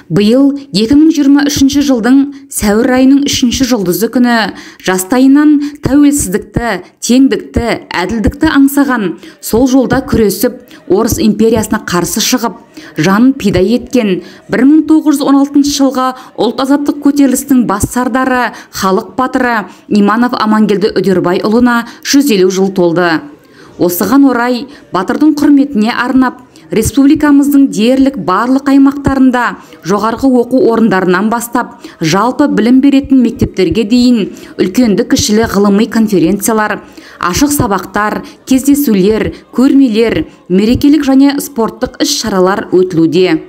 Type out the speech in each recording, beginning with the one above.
Биыл 2023 жылдың сәуір айының 3-ші жұлдызы күні жастайынан тәуелсіздікті, теңдікті, әділдікті аңсаған, сол жолда күресіп, Орыс империясына қарсы шығып, жанын пида еткен 1916 жылға ұлт азаттық көтерілістің бас сардары, халық батыры Иманов Амангелді Үдербайұлына 150 жыл толды. Осыған орай батырдың құрметіне арнап, республикамыздың дерлік барлық аймақтарында жоғарғы оқу орындарынан бастап жалпы білім беретін мектептерге дейін үлкенді кішілі ғылыми конференциялар, ашық сабақтар, кездесулер, көрмелер, мерекелік және спорттық іс-шаралар өтілуде.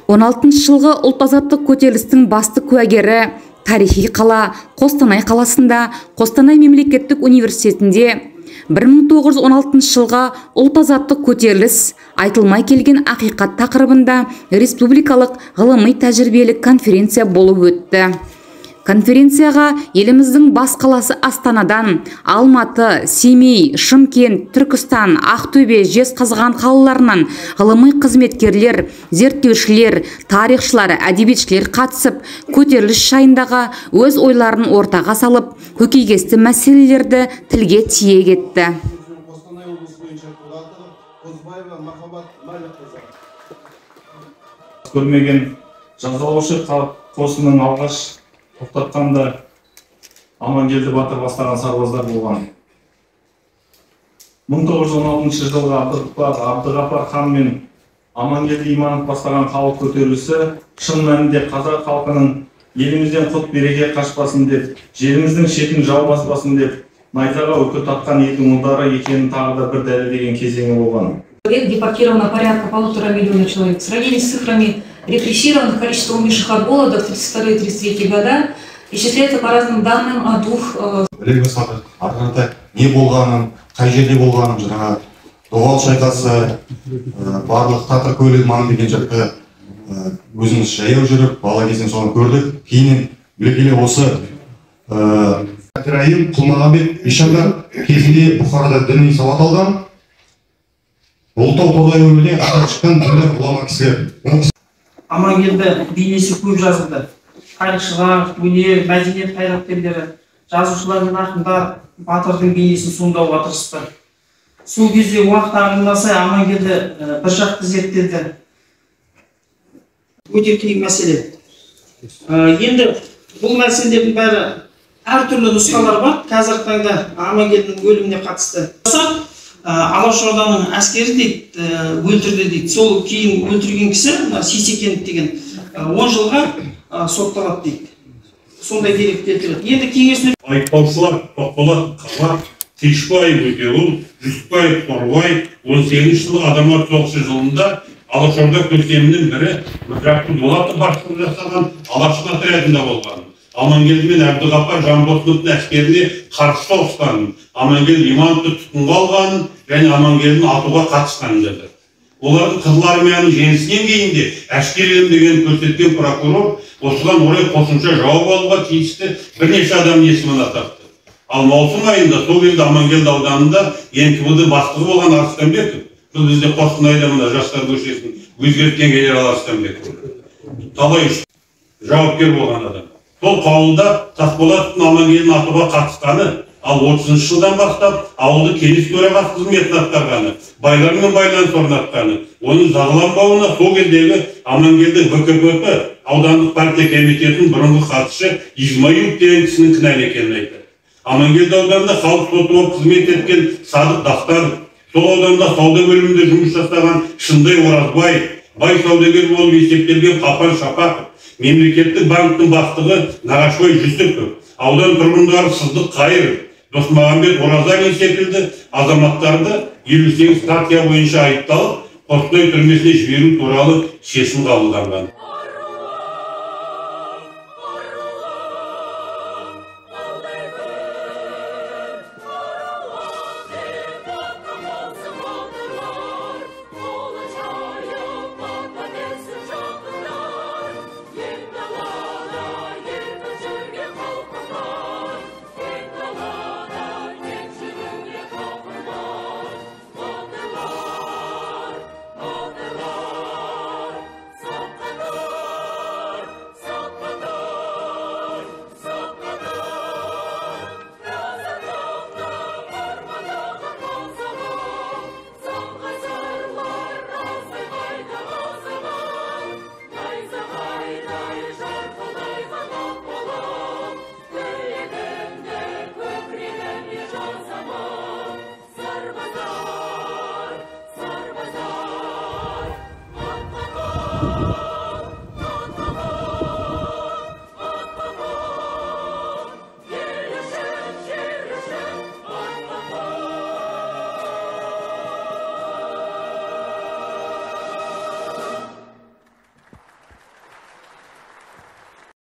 16 жылғы ұлт азаттық көтерілістің басты куәгері тарихи қала Қостанай қаласында Қостанай мемлекеттік университетінде 1916 жылға ұлт азаттық көтеріліс айтылмай келген ақиқат тақырыбында республикалық ғылыми тәжірибелік конференция болып өтті. Конференцияға еліміздің бас қаласы Астанадан, Алматы, Семей, Шымкент, Түркістан, Ақтөбе, Жезқазған қалаларынан ғылыми қызметкерлер, зерттеушілер, тарихшылар, әдебиетшілер қатысып, көтеріліс жайындағы өз ойларын ортаға салып, көкейкесті мәселелерді тілге тиек етті. Көрмеген жазалаушы қосының алғаш тоқтатқанда Амангелді батыр бастаған сарбаздар болған. 1916 жылғы Абдығапар хан мен Амангелді Иманов бастаған халық көтерілісі шын мәнінде қазақ халқының елімізден құт береке қашпасын деп, жеріміздің шетін жау баспасын деп, найзаға үкі тартқан елдің ұлдары екенін тағы да бір дәлелдеген кезеңі болған. Депортировано порядка 1,5 миллиона человек. В сравнении с цифрами репрессированных, количество умерших от голода в 1932-1933 года исчисляется по разным данным от двух... Не болғанын, қай жерде болғанын, жаңағы доғал шайқасы, барлық татыр көлі маң деген жаққа өзіміз жаяу жүріп, бала кезден соны көрдік. Кейінен біле осы Әбдірайым Құлмағамбет Ишандар кезінде Бұхарада діни сауат алған. Ұлытау Торғай өңіріне ақтан шыққан діндар ғұлама кісілер. Амангелді бейнесі көп жазылды. Тарихшылар, өнер, мәдениет қайраткерлері, жазушылар мен ақындар батырдың бейнесін сомдауға тырысты. Сол кезде уақыт ағымына сай Амангелді бір жақты зерттелді. Өте қиын мәселе. Енді бұл мәселелердің бәрі әртүрлі нұсқалар бар. Қазіргі таңда Амангелдінің өліміне қатысты. Алашорданың әскері дейді, өлтірді дейді. Сол кейін өлтірген кісі Сейсекенов деген 10 жылға сотталады дейді. Сондай дерек келтіреді. Енді кеңесін айыптаушылар Тоқболат Қала, Тишбаев Өтеғұл, Жүсіпбаев Торғай 18 жылғы Азамат соғысы жылында Алашорда көсемінің бірі Мүсірәпті Дулаты басшылық жасаған Алашын отрядында болған. Амангелді мен Әбдіғапар Жанбосыновтың әскеріне қарсы соғысқан, Амангелді Имановты тұтқынға алғанын және Амангелдіні атуға қатысқанын жазды. Олардың Қызыл армияның жеңісінен кейін де әшкерелім деген көрсеткен прокурор осыған орай қосымша жауап алуға тиісті бірнеше адамның есімін атапты. Ал маусым айында сол кезде Амангелді ауданында НКВД бастығы болған Арыстанбеков, сол бізде Қостанайда мына жастар көшесін өзгерткен генерал Арыстанбеков, талай жауапкер болған адам. Сол қаулыда Тасболаттың Амангелдіні атуға қатысқаны, ал 30 жылдан бастап ауылды кеңес төрағасы қызметін атқарғаны, байлармен байланыс орнатқаны, оның жағаланбауына сол кездегі Амангелді ВКП аудандық партия комитетінің бұрынғы хатшысы Измаилов деген кісінің кінәлі екенін айтты. Амангелді ауданында халық соты болып қызмет еткен Садық Дақтар, сол ауданда сауда бөлімінде жұмыс жасаған Шындай Оразбай, бай саудагер болып есептелген Қапан Шапақов, мемлекеттік банктың бастығы Нағашбай Жүсіпов, аудан тұрғындары Сыздық Қайыров, Досмағамбет Оразалин секілді азаматтарды 58 статья бойынша айыпталып, Қостанай түрмесіне жіберу туралы шешім қабылданған. Sokaklar Thank you.